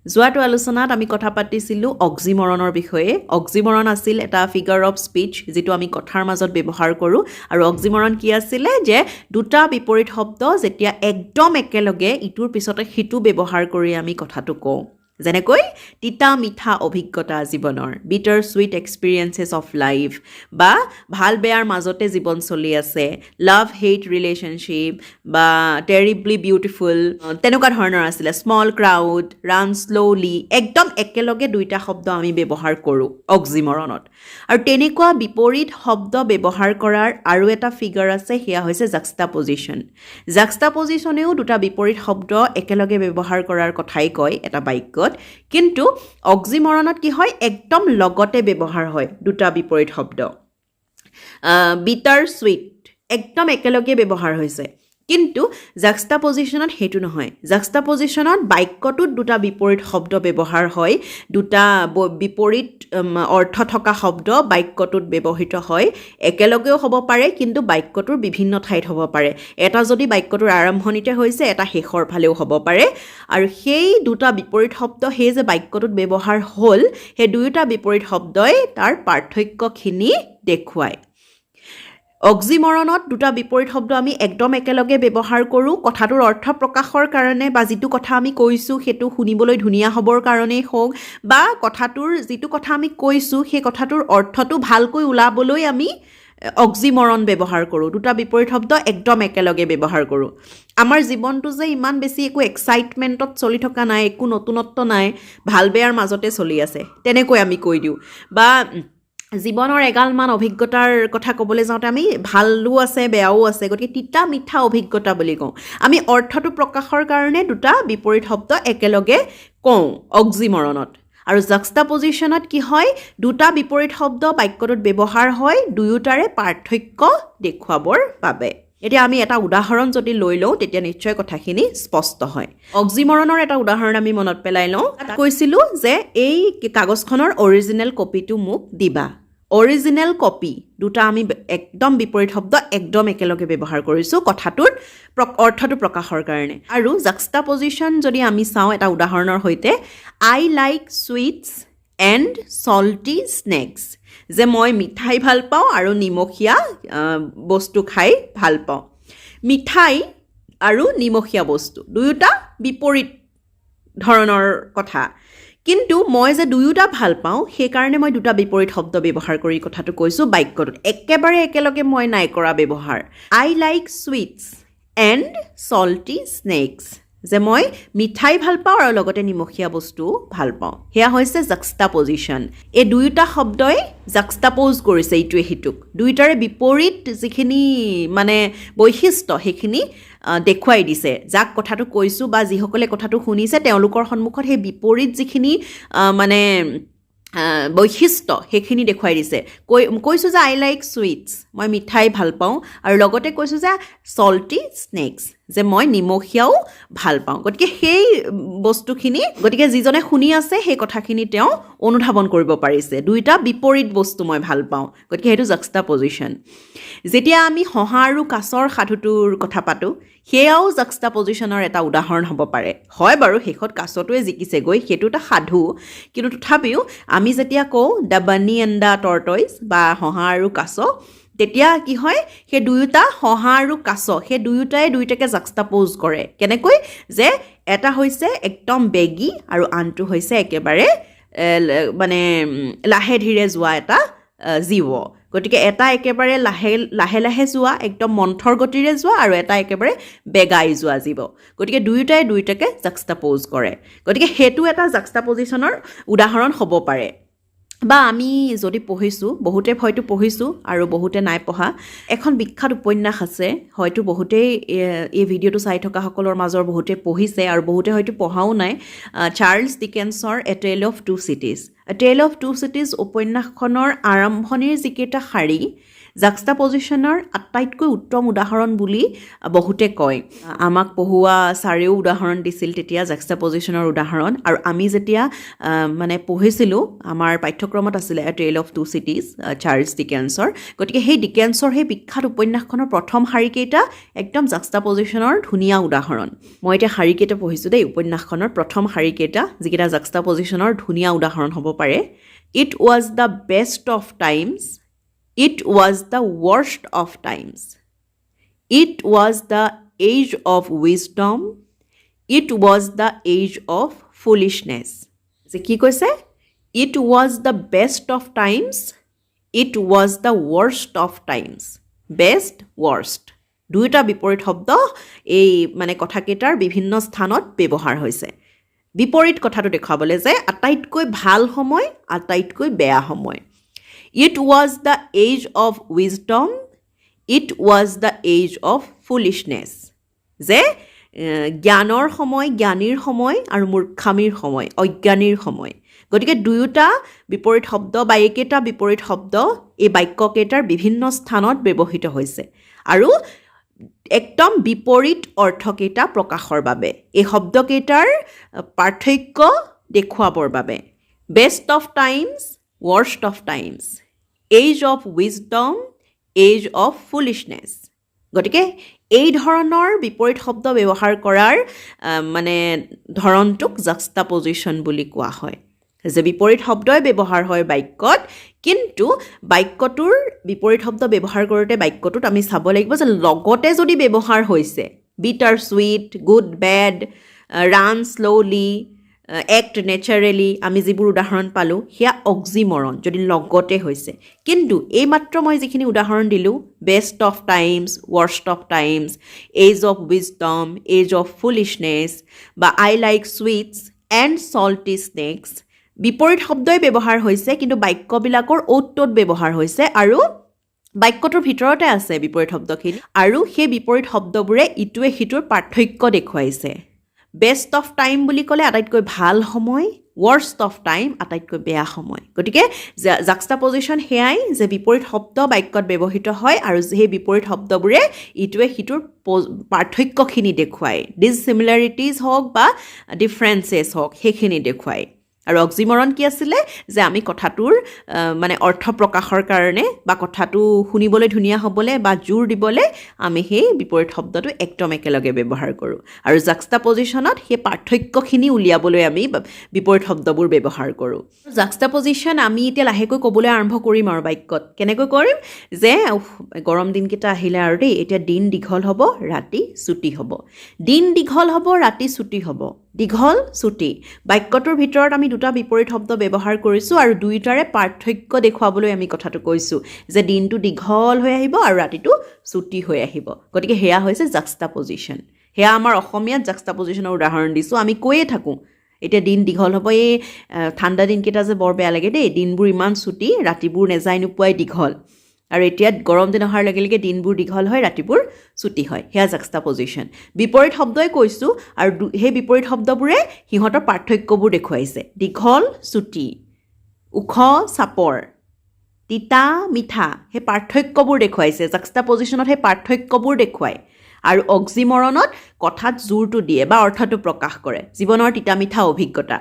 যোৱাটো আলোচনাত আমি কথা পাতিছিলোঁ অক্সিমৰণৰ বিষয়ে। অক্সিমৰণ আছিল এটা ফিগাৰ অফ স্পীচ যিটো আমি কথাৰ মাজত ব্যৱহাৰ কৰোঁ আৰু অক্সিমৰণ কি আছিলে যে দুটা বিপৰীত শব্দ যেতিয়া একদম একেলগে ইটোৰ পিছতে সিটো ব্যৱহাৰ কৰি আমি কথাটো কওঁ। যেনেকৈ তিতা মিঠা অভিজ্ঞতা জীৱনৰ, bitter sweet experiences of life, বা ভাল বেয়াৰ মাজতে জীৱন চলি আছে, লাভ হেইট ৰিলেশ্যনশ্বিপ, বা টেৰিবলি বিউটিফুল, তেনেকুৱা ধৰণৰ আছিলে। স্মল ক্ৰাউড, ৰান শ্ল'লি, একদম একেলগে দুইটা শব্দ আমি ব্যৱহাৰ কৰোঁ অক্সিমৰণত। আৰু তেনেকুৱা বিপৰীত শব্দ ব্যৱহাৰ কৰাৰ আৰু এটা ফিগাৰ আছে, সেয়া হৈছে জাক্সটাপজিশ্যন। জাক্সটাপজিশ্যনেও দুটা বিপৰীত শব্দ একেলগে ব্যৱহাৰ কৰাৰ কথাই কয় এটা বাক্যত, কিন্তু অক্সিমৰণত কি হয়, একদম লগতে ব্যৱহাৰ হয় দুটা বিপৰীত শব্দ। বিটাৰ চুইট একদম একেলগে ব্যৱহাৰ হৈছে, কিন্তু জাক্সটাপজিশ্যনত সেইটো নহয়। জাক্সটাপজিশ্যনত বাক্যটোত দুটা বিপৰীত শব্দ ব্যৱহাৰ হয়, দুটা বিপৰীত অৰ্থ থকা শব্দ বাক্যটোত ব্যৱহৃত হয়। একেলগেও হ'ব পাৰে, কিন্তু বাক্যটোৰ বিভিন্ন ঠাইত হ'ব পাৰে। এটা যদি বাক্যটোৰ আৰম্ভণিতে হৈছে, এটা শেষৰ ফালেও হ'ব পাৰে। আৰু সেই দুটা বিপৰীত শব্দ সেই যে বাক্যটোত ব্যৱহাৰ হ'ল, সেই দুয়োটা বিপৰীত শব্দই তাৰ পাৰ্থক্যখিনি দেখুৱায়। অক্সিমৰণত দুটা বিপৰীত শব্দ আমি একদম একেলগে ব্যৱহাৰ কৰোঁ কথাটোৰ অৰ্থ প্ৰকাশৰ কাৰণে, বা যিটো কথা আমি কৈছোঁ সেইটো শুনিবলৈ ধুনীয়া হ'বৰ কাৰণেই হওক, বা কথাটোৰ যিটো কথা আমি কৈছোঁ সেই কথাটোৰ অৰ্থটো ভালকৈ ওলাবলৈ আমি অক্সিমৰণ ব্যৱহাৰ কৰোঁ। দুটা বিপৰীত শব্দ একদম একেলগে ব্যৱহাৰ কৰোঁ। আমাৰ জীৱনটো যে ইমান বেছি একো এক্সাইটমেণ্টত চলি থকা নাই, একো নতুনত্ব নাই, ভাল বেয়াৰ মাজতে চলি আছে, তেনেকৈ আমি কৈ দিওঁ। বা জীৱনৰ এগালমান অভিজ্ঞতাৰ কথা ক'বলৈ যাওঁতে আমি ভালো আছে বেয়াও আছে, গতিকে তিতা মিঠা অভিজ্ঞতা বুলি কওঁ। আমি অৰ্থটো প্ৰকাশৰ কাৰণে দুটা বিপৰীত শব্দ একেলগে কওঁ অক্সিমৰণত। আৰু জাক্সটাপজিশ্যনত কি হয়, দুটা বিপৰীত শব্দ বাক্যটোত ব্যৱহাৰ হয় দুয়োটাৰে পাৰ্থক্য দেখুৱাবৰ বাবে। এতিয়া আমি এটা উদাহৰণ যদি লৈ লওঁ, তেতিয়া নিশ্চয় কথাখিনি স্পষ্ট হয়। অক্সিমৰণৰ এটা উদাহৰণ আমি মনত পেলাই লওঁ। তাত কৈছিলোঁ যে এই কাগজখনৰ অৰিজিনেল কপিটো মোক দিবা। অৰিজিনেল কপি দুটা আমি একদম বিপৰীত শব্দ একদম একেলগে ব্যৱহাৰ কৰিছোঁ কথাটোৰ অৰ্থটো প্ৰকাশৰ কাৰণে। আৰু জাক্সটাপজিশ্যন যদি আমি চাওঁ এটা উদাহৰণৰ সৈতে, আই like sweets and salty snakes, যে মই মিঠাই ভাল পাওঁ আৰু নিমখীয়া বস্তু খাই ভাল পাওঁ। মিঠাই আৰু নিমখীয়া বস্তু দুয়োটা বিপৰীত ধৰণৰ কথা, কিন্তু মই যে দুয়োটা ভাল পাওঁ সেইকাৰণে মই দুটা বিপৰীত শব্দ ব্যৱহাৰ কৰি কথাটো কৈছোঁ বাক্যটোত। একেবাৰে একেলগে মই নাই কৰা ব্যৱহাৰ। আই like sweets and salty snakes, যে মই মিঠাই ভাল পাওঁ আৰু লগতে নিমখীয়া বস্তুও ভাল পাওঁ। সেয়া হৈছে জাক্সটাপজিশ্যন। এই দুয়োটা শব্দই জাক্সটাপ'জ কৰিছে ইটোৱে সিটোক, দুয়োটাৰে বিপৰীত যিখিনি মানে বৈশিষ্ট্য সেইখিনি দেখুৱাই দিছে। যাক কথাটো কৈছোঁ বা যিসকলে কথাটো শুনিছে তেওঁলোকৰ সন্মুখত সেই বিপৰীত যিখিনি মানে বৈশিষ্ট্য সেইখিনি দেখুৱাই দিছে। কৈছোঁ যে আই লাইক চুইটছ, মই মিঠাই ভাল পাওঁ, আৰু লগতে কৈছোঁ যে চল্টি স্নেক্স, যে মই নিমখীয়াও ভাল পাওঁ। গতিকে সেই বস্তুখিনি, গতিকে যিজনে শুনি আছে সেই কথাখিনি তেওঁ অনুধাৱন কৰিব পাৰিছে, দুইটা বিপৰীত বস্তু মই ভাল পাওঁ। গতিকে সেইটো জাক্সটাপজিশ্যন। যেতিয়া আমি শহা আৰু কাছৰ সাধুটোৰ কথা পাতোঁ, সেয়াও জাক্সটাপজিশ্যনৰ এটা উদাহৰণ হ'ব পাৰে। হয় বাৰু, শেষত কাছটোৱে জিকিছেগৈ, সেইটো এটা সাধু, কিন্তু তথাপিও আমি যেতিয়া কওঁ দ্য বানি এণ্ড দ্য টৰ্টইজ, বা শহা আৰু কাছ, তেতিয়া কি হয়, সেই দুয়োটা শহা আৰু কাছ সেই দুয়োটাই দুয়োটাকে জাক্সটাপ'জ কৰে। কেনেকৈ, যে এটা হৈছে একদম বেগী আৰু আনটো হৈছে একেবাৰে মানে লাহে ধীৰে যোৱা এটা জীৱ। গতিকে এটা একেবাৰে লাহে লাহে লাহে যোৱা, একদম মন্থৰ গতিৰে যোৱা, আৰু এটা একেবাৰে বেগাই যোৱা জীৱ। গতিকে দুয়োটাই দুয়োটাকে জাক্সটাপ'জ কৰে। গতিকে সেইটো এটা জাক্সটাপজিশ্যনৰ উদাহৰণ হ'ব পাৰে। বা আমি যদি পঢ়িছোঁ, বহুতে হয়তো পঢ়িছোঁ আৰু বহুতে নাই পঢ়া, এখন বিখ্যাত উপন্যাস আছে, হয়তো বহুতেই এই ভিডিঅ'টো চাই থকাসকলৰ মাজৰ বহুতে পঢ়িছে আৰু বহুতে হয়তো পঢ়াও নাই, চাৰ্লছ ডিকেন্সৰ এ টেল অফ টু চিটিজ। এ টেল অফ টু চিটিজ উপন্যাসখনৰ আৰম্ভণিৰ যিকেইটা শাৰী, জাক্সটাপজিশ্যনৰ আটাইতকৈ উত্তম উদাহৰণ বুলি বহুতে কয় আমাক পঢ়ুৱা ছাৰেও উদাহৰণ দিছিল তেতিয়া জাক্সটাপজিশ্যনৰ উদাহৰণ আৰু আমি যেতিয়া মানে পঢ়িছিলোঁ আমাৰ পাঠ্যক্ৰমত আছিলে এ টেল অফ টু চিটিজ চাৰ্লছ ডিকেন্সৰ গতিকে সেই ডিকেন্সৰ সেই বিখ্যাত উপন্যাসখনৰ প্ৰথম শাৰীকেইটা একদম জাক্সটাপজিশ্যনৰ ধুনীয়া উদাহৰণ মই এতিয়া শাৰীকেইটা পঢ়িছোঁ দেই উপন্যাসখনৰ প্ৰথম শাৰীকেইটা যিকেইটা জাক্সটাপজিশ্যনৰ ধুনীয়া উদাহৰণ হ'ব পাৰে It was the best of times. It was the worst of times. It was the age of wisdom. It was the age of foolishness. যে কি কৈছে? It was the best of times. It was the worst of times. Best, worst. দুয়োটা বিপৰীত শব্দ এই মানে কথাকেইটাৰ বিভিন্ন স্থানত ব্যৱহাৰ হৈছে বিপৰীত কথাটো দেখুৱাবলৈ যে আটাইতকৈ ভাল সময় আটাইতকৈ বেয়া সময় it was the age of wisdom it was the age of foolishness যে জ্ঞানৰ সময় জ্ঞানীৰ সময় আৰু মূৰ্খামিৰ সময় অজ্ঞানীৰ সময় গতিকে দুয়োটা বিপৰীত শব্দ বা একেটা বিপৰীত শব্দ এই বাক্যকেইটাৰ বিভিন্ন স্থানত ব্যৱহৃত হৈছে আৰু একদম বিপৰীত অৰ্থকেইটা প্ৰকাশৰ বাবে এই শব্দকেইটাৰ পাৰ্থক্য দেখুৱাবৰ বাবে best of times worst of times age of wisdom age of foolishness গতিকে এই ধৰণৰ বিপৰীত শব্দ ব্যৱহাৰ কৰাৰ মানে ধৰণটোক জাক্সটাপজিশ্যন বুলি কোৱা হয় যে বিপৰীত শব্দই ব্যৱহাৰ হয় বাক্যত কিন্তু বাক্যটোৰ বিপৰীত শব্দ ব্যৱহাৰ কৰোঁতে বাক্যটোত আমি চাব লাগিব যে লগতে যদি ব্যৱহাৰ হৈছে bitter sweet good bed run slowly act naturally আমি যিবোৰ উদাহৰণ পালোঁ সেয়া অক্সিমৰণ যদি লগতে হৈছে কিন্তু এইমাত্ৰ মই যিখিনি উদাহৰণ দিলোঁ best of times worst of times age of wisdom age of foolishness বা I like sweets and salty snacks বিপৰীত শব্দই ব্যৱহাৰ হৈছে কিন্তু বাক্যবিলাকৰ অ'ত ত'ত ব্যৱহাৰ হৈছে আৰু বাক্যটোৰ ভিতৰতে আছে বিপৰীত শব্দখিনি আৰু সেই বিপৰীত শব্দবোৰে ইটোৱে সিটোৰ পাৰ্থক্য দেখুৱাইছে বেষ্ট অফ টাইম বুলি ক'লে আটাইতকৈ ভাল সময় ৱৰ্ষ্ট অফ টাইম আটাইতকৈ বেয়া সময় গতিকে জাক্সটাপজিশ্যন সেয়াই যে বিপৰীত শব্দ বাক্যত ব্যৱহৃত হয় আৰু সেই বিপৰীত শব্দবোৰে ইটোৱে সিটোৰ পাৰ্থক্যখিনি দেখুৱায় ডিছচিমিলাৰিটিজ হওক বা ডিফাৰেঞ্চেছ হওক সেইখিনি দেখুৱায় আৰু অক্সিমৰণ কি আছিলে যে আমি কথাটোৰ মানে অৰ্থ প্ৰকাশৰ কাৰণে বা কথাটো শুনিবলৈ ধুনীয়া হ'বলৈ বা জোৰ দিবলৈ আমি সেই বিপৰীত শব্দটো একদম একেলগে ব্যৱহাৰ কৰোঁ আৰু জাক্সটাপজিশ্যনত সেই পাৰ্থক্যখিনি উলিয়াবলৈ আমি বিপৰীত শব্দবোৰ ব্যৱহাৰ কৰোঁ জাক্সটাপজিশ্যন আমি এতিয়া লাহেকৈ ক'বলৈ আৰম্ভ কৰিম আৰু বাক্যত কেনেকৈ কৰিম যে গৰম দিনকেইটা আহিলে আৰু দেই এতিয়া দিন দীঘল হ'ব ৰাতি চুটি হ'ব দিন দীঘল হ'ব ৰাতি চুটি হ'ব দীঘল চুটি বাক্যটোৰ ভিতৰত আমি দুটা বিপৰীত শব্দ ব্যৱহাৰ কৰিছোঁ আৰু দুয়োটাৰে পাৰ্থক্য দেখুৱাবলৈ আমি কথাটো কৈছোঁ যে দিনটো দীঘল হৈ আহিব আৰু ৰাতিটো চুটি হৈ আহিব গতিকে সেয়া হৈছে জাক্সটাপজিশ্যন সেয়া আমাৰ অসমীয়াত জাক্সটাপজিশ্যনৰ উদাহৰণ দিছোঁ আমি কৈয়ে থাকোঁ এতিয়া দিন দীঘল হ'ব এই ঠাণ্ডা দিনকেইটা যে বৰ বেয়া লাগে দেই দিনবোৰ ইমান চুটি ৰাতিবোৰ নেযায় নোপোৱাই দীঘল আৰু এতিয়া গৰম দিন অহাৰ লগে লগে দিনবোৰ দীঘল হয় ৰাতিবোৰ চুটি হয় সেয়া জাক্সটাপজিশ্যন বিপৰীত শব্দই কৈছোঁ আৰু সেই বিপৰীত শব্দবোৰে সিহঁতৰ পাৰ্থক্যবোৰ দেখুৱাইছে দীঘল চুটি ওখ চাপৰ তিতা মিঠা সেই পাৰ্থক্যবোৰ দেখুৱাইছে জাক্সটাপজিশ্যনত সেই পাৰ্থক্যবোৰ দেখুৱায় আৰু অক্সিমৰণত কথাত জোৰটো দিয়ে বা অৰ্থটো প্ৰকাশ কৰে জীৱনৰ তিতা মিঠা অভিজ্ঞতা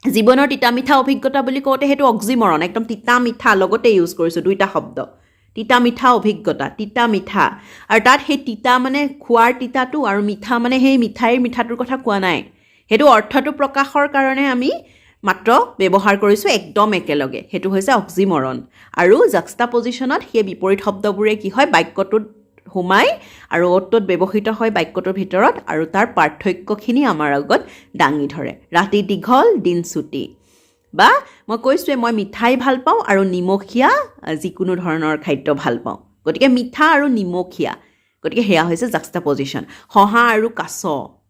জীৱনৰ তিতা মিঠা অভিজ্ঞতা বুলি কওঁতে সেইটো অক্সিমৰণ একদম তিতা মিঠা লগতে ইউজ কৰিছোঁ দুইটা শব্দ তিতা মিঠা অভিজ্ঞতা তিতা মিঠা আৰু তাত সেই তিতা মানে খোৱাৰ তিতাটো আৰু মিঠা মানে সেই মিঠাইৰ মিঠাটোৰ কথা কোৱা নাই সেইটো অৰ্থটো প্ৰকাশৰ কাৰণে আমি মাত্ৰ ব্যৱহাৰ কৰিছোঁ একদম একেলগে সেইটো হৈছে অক্সিমৰণ আৰু জাক্সটাপজিশ্যনত সেই বিপৰীত শব্দবোৰে কি হয় বাক্যটোত সোমাই আৰু অতত ব্যৱহৃত হয় বাক্যটোৰ ভিতৰত আৰু তাৰ পাৰ্থক্যখিনি আমাৰ আগত দাঙি ধৰে ৰাতি দীঘল দিন চুটি বা মই কৈছোঁৱে মই মিঠাই ভাল পাওঁ আৰু নিমখীয়া যিকোনো ধৰণৰ খাদ্য ভাল পাওঁ গতিকে মিঠা আৰু নিমখীয়া গতিকে সেয়া হৈছে জাক্সটাপজিশ্যন হহা আৰু কাছ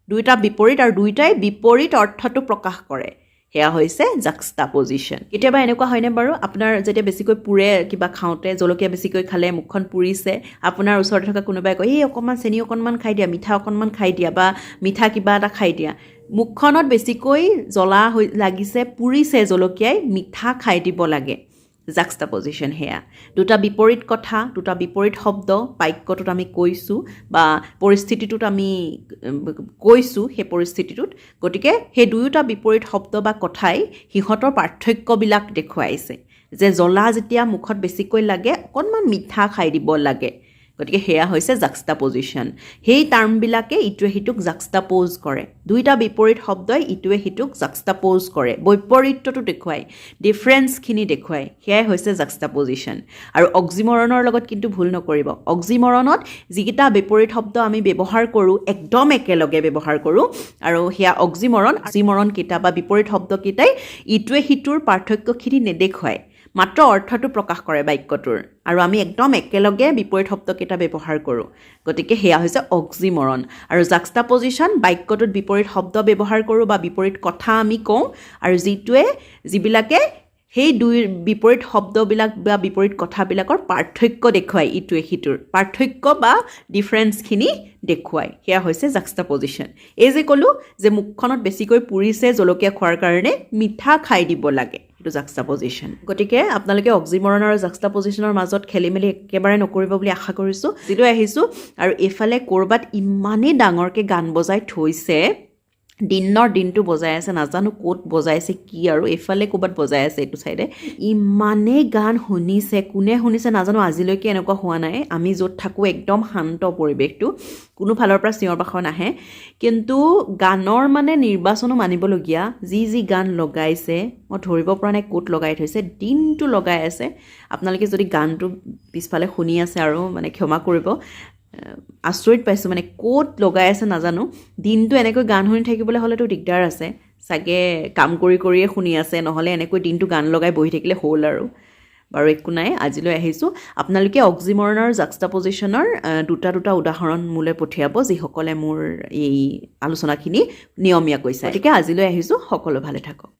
দুয়োটা বিপৰীত আৰু দুয়োটাই বিপৰীত অৰ্থটো প্ৰকাশ কৰে সেয়া হৈছে জাক্সটাপজিশ্যন কেতিয়াবা এনেকুৱা হয়নে বাৰু আপোনাৰ যেতিয়া বেছিকৈ পুৰে কিবা খাওঁতে জলকীয়া বেছিকৈ খালে মুখখন পুৰিছে আপোনাৰ ওচৰতে থকা কোনোবাই কয় এই অকণমান চেনি অকণমান খাই দিয়া মিঠা অকণমান খাই দিয়া বা মিঠা কিবা এটা খাই দিয়া মুখখনত বেছিকৈ জ্বলা লাগিছে পুৰিছে জলকীয়াই মিঠা খাই দিব লাগে জাক্সটাপজিশ্যন সেয়া দুটা বিপৰীত কথা দুটা বিপৰীত শব্দ বাক্যটোত আমি কৈছোঁ বা পৰিস্থিতিটোত আমি কৈছোঁ সেই পৰিস্থিতিটোত গতিকে সেই দুয়োটা বিপৰীত শব্দ বা কথাই সিহঁতৰ পাৰ্থক্যবিলাক দেখুৱাইছে যে জ্বলা যেতিয়া মুখত বেছিকৈ লাগে অকণমান মিঠা খাই দিব লাগে গতিকে সেয়া হৈছে জাক্সটাপজিশ্যন সেই টাৰ্মবিলাকে ইটোৱে সিটোক জাক্সটাপ'জ কৰে দুইটা বিপৰীত শব্দই ইটোৱে সিটোক জাক্সটাপ'জ কৰে বৈপৰীত্যটো দেখুৱায় ডিফাৰেঞ্চখিনি দেখুৱায় সেয়াই হৈছে জাক্সটাপজিশ্যন আৰু অক্সিমৰণৰ লগত কিন্তু ভুল নকৰিব অক্সিমৰণত যিকেইটা বিপৰীত শব্দ আমি ব্যৱহাৰ কৰোঁ একদম একেলগে ব্যৱহাৰ কৰোঁ আৰু সেয়া অক্সিমৰণ কেইটা বা বিপৰীত শব্দকেইটাই ইটোৱে সিটোৰ পাৰ্থক্যখিনি নেদেখুৱায় মাত্ৰ অৰ্থটো প্ৰকাশ কৰে বাক্যটোৰ আৰু আমি একদম একেলগে বিপৰীত শব্দকেইটা ব্যৱহাৰ কৰোঁ গতিকে সেয়া হৈছে অক্সিমৰণ আৰু জাক্সটাপজিশ্যন বাক্যটোত বিপৰীত শব্দ ব্যৱহাৰ কৰোঁ বা বিপৰীত কথা আমি কওঁ আৰু যিবিলাকে সেই দুই বিপৰীত শব্দবিলাক বা বিপৰীত কথাবিলাকৰ পাৰ্থক্য দেখুৱায় ইটোৱে সিটোৰ পাৰ্থক্য বা ডিফাৰেঞ্চখিনি দেখুৱায় সেয়া হৈছে জাক্সটাপজিশ্যন এই যে ক'লোঁ যে মুখখনত বেছিকৈ পুৰিছে জলকীয়া খোৱাৰ কাৰণে মিঠা খাই দিব লাগে এইটো জাক্সটাপজিশ্যন গতিকে আপোনালোকে অক্সিমৰণ আৰু জাক্সটাপজিশ্যনৰ মাজত খেলি মেলি একেবাৰে নকৰিব বুলি আশা কৰিছোঁ যিটো আহিছোঁ আৰু এইফালে ক'ৰবাত ইমানেই ডাঙৰকৈ গান বজাই থৈছে দিনটো বজাই আছে নাজানো ক'ত বজাইছে কি আৰু এইফালে ক'ৰবাত বজাই আছে এইটো চাইডে ইমানেই গান শুনিছে কোনে শুনিছে নাজানো আজিলৈকে এনেকুৱা হোৱা নাই আমি য'ত থাকোঁ একদম শান্ত পৰিৱেশটো কোনো ফালৰ পৰা চিঞৰ বাখৰ নাহে কিন্তু গানৰ মানে নিৰ্বাচনো মানিবলগীয়া যি গান লগাইছে মই ধৰিব পৰা নাই ক'ত লগাই থৈছে দিনটো লগাই আছে আপোনালোকে যদি গানটো পিছফালে শুনি আছে আৰু মানে ক্ষমা কৰিব আচৰিত পাইছোঁ মানে ক'ত লগাই আছে নাজানো দিনটো এনেকৈ গান শুনি থাকিবলৈ হ'লেতো দিগদাৰ আছে চাগে কাম কৰিয়ে শুনি আছে নহ'লে এনেকৈ দিনটো গান লগাই বহি থাকিলে হ'ল আৰু বাৰু একো নাই আজিলৈ আহিছোঁ আপোনালোকে অক্সিমৰণ আৰু জাক্সটাপজিশ্যনৰ দুটা উদাহৰণ মোলৈ পঠিয়াব যিসকলে মোৰ এই আলোচনাখিনি নিয়মীয়া কৈছে গতিকে আজিলৈ আহিছোঁ সকলো ভালে থাকক